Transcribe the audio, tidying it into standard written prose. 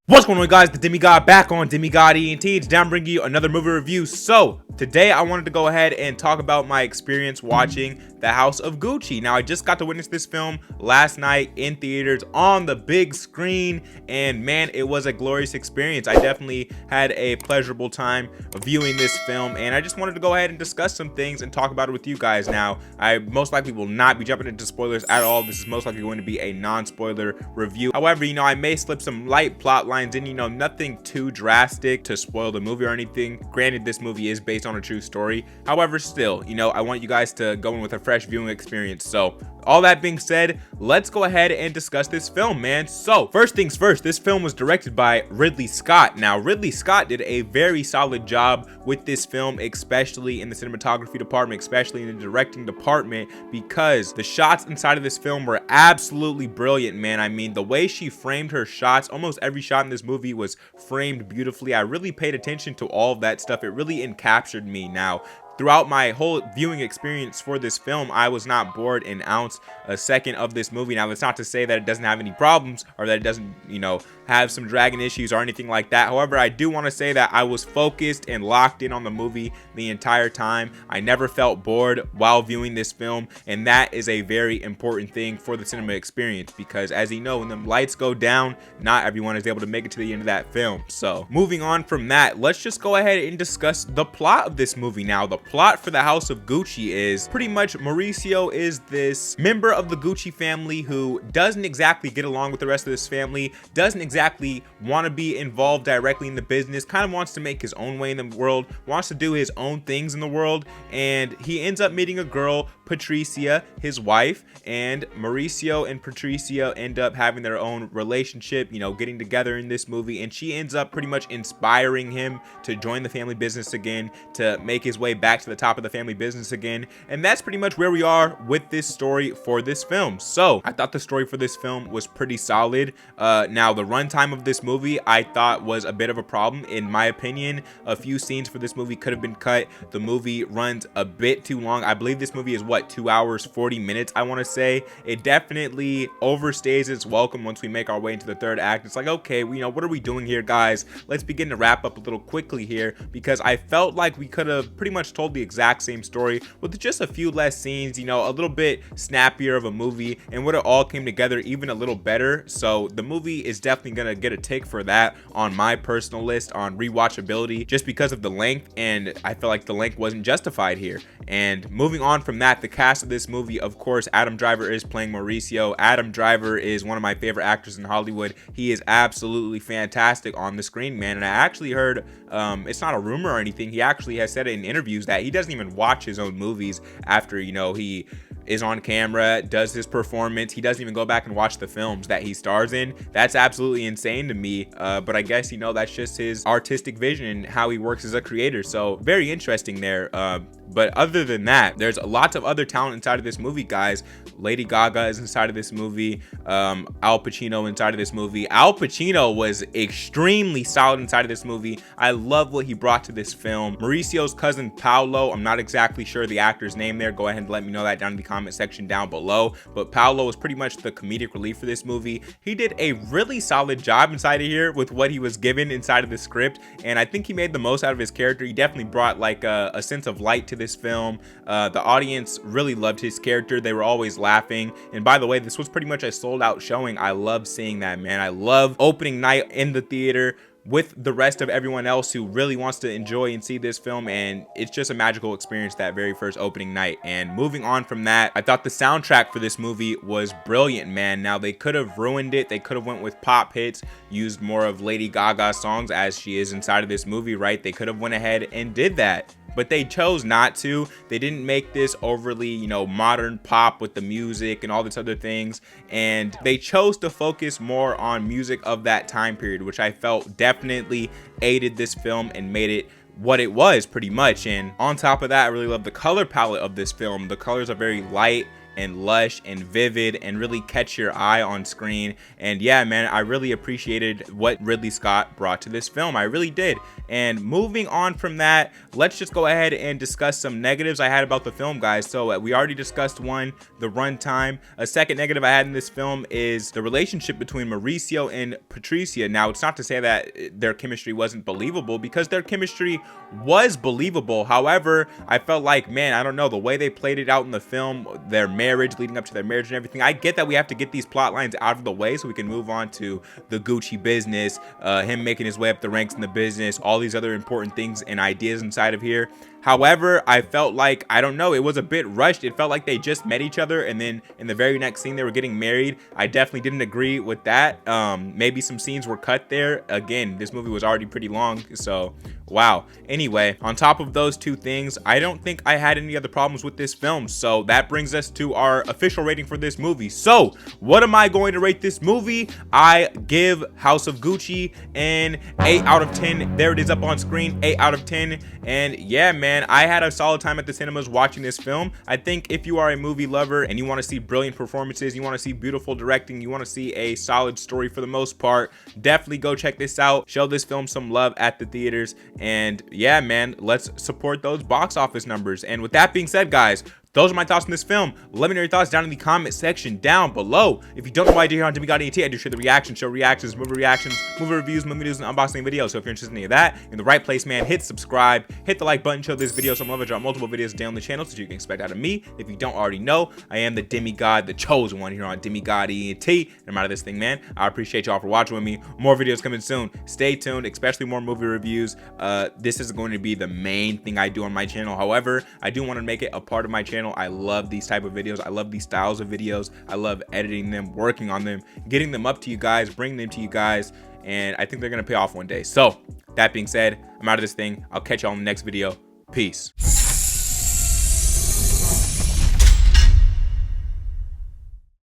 What's going on, guys? The Demigod back on Demigod ENT. Today I'm bringing you another movie review. So today I wanted to go ahead and talk about my experience watching The House of Gucci. Now, I just got to witness this film last night in theaters on the big screen, and man, it was a glorious experience. I definitely had a pleasurable time viewing this film, and I just wanted to go ahead and discuss some things and talk about it with you guys. Now, I most likely will not be jumping into spoilers at all. This is most likely going to be a non-spoiler review. However, I may slip some light plot lines in, nothing too drastic to spoil the movie or anything. Granted, this movie is based on a true story. However, still, I want you guys to go in with a fresh viewing experience. So all that being said, let's go ahead and discuss this film, man. So first things first, this film was directed by Ridley Scott. Now, Ridley Scott did a very solid job with this film, especially in the cinematography department, especially in the directing department, because the shots inside of this film were absolutely brilliant, man. I mean, the way she framed her shots, almost every shot in this movie was framed beautifully. I really paid attention to all of that stuff. It really encaptured me. Now, throughout my whole viewing experience for this film, I was not bored an ounce a second of this movie. Now, that's not to say that it doesn't have any problems or that it doesn't, have some dragging issues or anything like that. However, I do want to say that I was focused and locked in on the movie the entire time. I never felt bored while viewing this film, and that is a very important thing for the cinema experience, because as you know, when the lights go down, not everyone is able to make it to the end of that film. So moving on from that, let's just go ahead and discuss the plot of this movie. Now, the plot for The House of Gucci is pretty much Mauricio is this member of the Gucci family who doesn't exactly get along with the rest of this family, doesn't exactly want to be involved directly in the business, kind of wants to make his own way in the world, wants to do his own things in the world, and he ends up meeting a girl, Patricia, his wife, and Mauricio and Patricia end up having their own relationship, getting together in this movie, and she ends up pretty much inspiring him to join the family business again, to make his way back to the top of the family business again. And that's pretty much where we are with this story for this film. So I thought the story for this film was pretty solid. Now, the runtime of this movie I thought was a bit of a problem. In my opinion, a few scenes for this movie could have been cut. The movie runs a bit too long. I believe this movie is 2 hours 40 minutes. I want to say it definitely overstays its welcome once we make our way into the third act. It's like, okay, what are we doing here, guys? Let's begin to wrap up a little quickly here, because I felt like we could have pretty much told the exact same story with just a few less scenes, a little bit snappier of a movie, and would have all came together even a little better. So the movie is definitely gonna get a tick for that on my personal list on rewatchability, just because of the length, and I feel like the length wasn't justified here. And moving on from that, the cast of this movie, of course, Adam Driver is playing Mauricio. Adam Driver is one of my favorite actors in Hollywood. He is absolutely fantastic on the screen, man. And I actually heard, it's not a rumor or anything, he actually has said in interviews that he doesn't even watch his own movies after, he is on camera, does his performance. He doesn't even go back and watch the films that he stars in. That's absolutely insane to me, but I guess that's just his artistic vision and how he works as a creator. So very interesting there. But other than that, there's lots of other talent inside of this movie, guys. Lady Gaga is inside of this movie. Al Pacino inside of this movie. Al Pacino was extremely solid inside of this movie. I love what he brought to this film. Mauricio's cousin Paolo, I'm not exactly sure the actor's name there. Go ahead and let me know that down in the comment section down below. But Paolo was pretty much the comedic relief for this movie. He did a really solid job inside of here with what he was given inside of the script, and I think he made the most out of his character. He definitely brought like a sense of light to this film. The audience really loved his character. They were always laughing. And by the way, this was pretty much a sold out showing. I love seeing that, man. I love opening night in the theater with the rest of everyone else who really wants to enjoy and see this film, and it's just a magical experience that very first opening night. And moving on from that, I thought the soundtrack for this movie was brilliant, man. Now, they could have ruined it. They could have went with pop hits, used more of Lady Gaga songs as she is inside of this movie, right? They could have went ahead and did that, but they chose not to. They didn't make this overly, modern pop with the music and all these other things. And they chose to focus more on music of that time period, which I felt definitely aided this film and made it what it was pretty much. And on top of that, I really love the color palette of this film. The colors are very light and lush and vivid and really catch your eye on screen. And yeah, man, I really appreciated what Ridley Scott brought to this film. I really did. And moving on from that, let's just go ahead and discuss some negatives I had about the film, guys. So we already discussed one, the runtime. A second negative I had in this film is the relationship between Mauricio and Patricia. Now, it's not to say that their chemistry wasn't believable, because their chemistry was believable. However, I felt like, man, I don't know, the way they played it out in the film, their marriage, leading up to their marriage and everything. I get that we have to get these plot lines out of the way so we can move on to the Gucci business, him making his way up the ranks in the business, all these other important things and ideas inside of here. However, I felt like, I don't know, it was a bit rushed. It felt like they just met each other and then in the very next scene they were getting married. I definitely didn't agree with that. Maybe some scenes were cut there. Again, this movie was already pretty long, so wow. Anyway, on top of those two things, I don't think I had any other problems with this film. So that brings us to our official rating for this movie. So what am I going to rate this movie? I give House of Gucci an 8 out of 10. There it is up on screen, 8 out of 10. And yeah, man, I had a solid time at the cinemas watching this film. I think if you are a movie lover and you want to see brilliant performances, you want to see beautiful directing, you want to see a solid story for the most part, definitely go check this out. Show this film some love at the theaters. And yeah, man, let's support those box office numbers. And with that being said, guys, those are my thoughts on this film. Let me know your thoughts down in the comment section down below. If you don't know what I do here on Demigod ENT, I do share the reactions, show reactions, movie reviews, movie news, and unboxing videos. So if you're interested in any of that, you're in the right place, man. Hit subscribe, hit the like button, show this video some love. I drop multiple videos down the channel, so you can expect out of me. If you don't already know, I am the Demigod, the chosen one here on Demigod ENT. And I'm out of this thing, man. I appreciate y'all for watching with me. More videos coming soon. Stay tuned, especially more movie reviews. This is going to be the main thing I do on my channel. However, I do want to make it a part of my channel. I love these type of videos. I love these styles of videos. I love editing them, working on them, getting them up to you guys, bringing them to you guys, and I think they're gonna pay off one day. So that being said, I'm out of this thing. I'll catch y'all in the next video. Peace.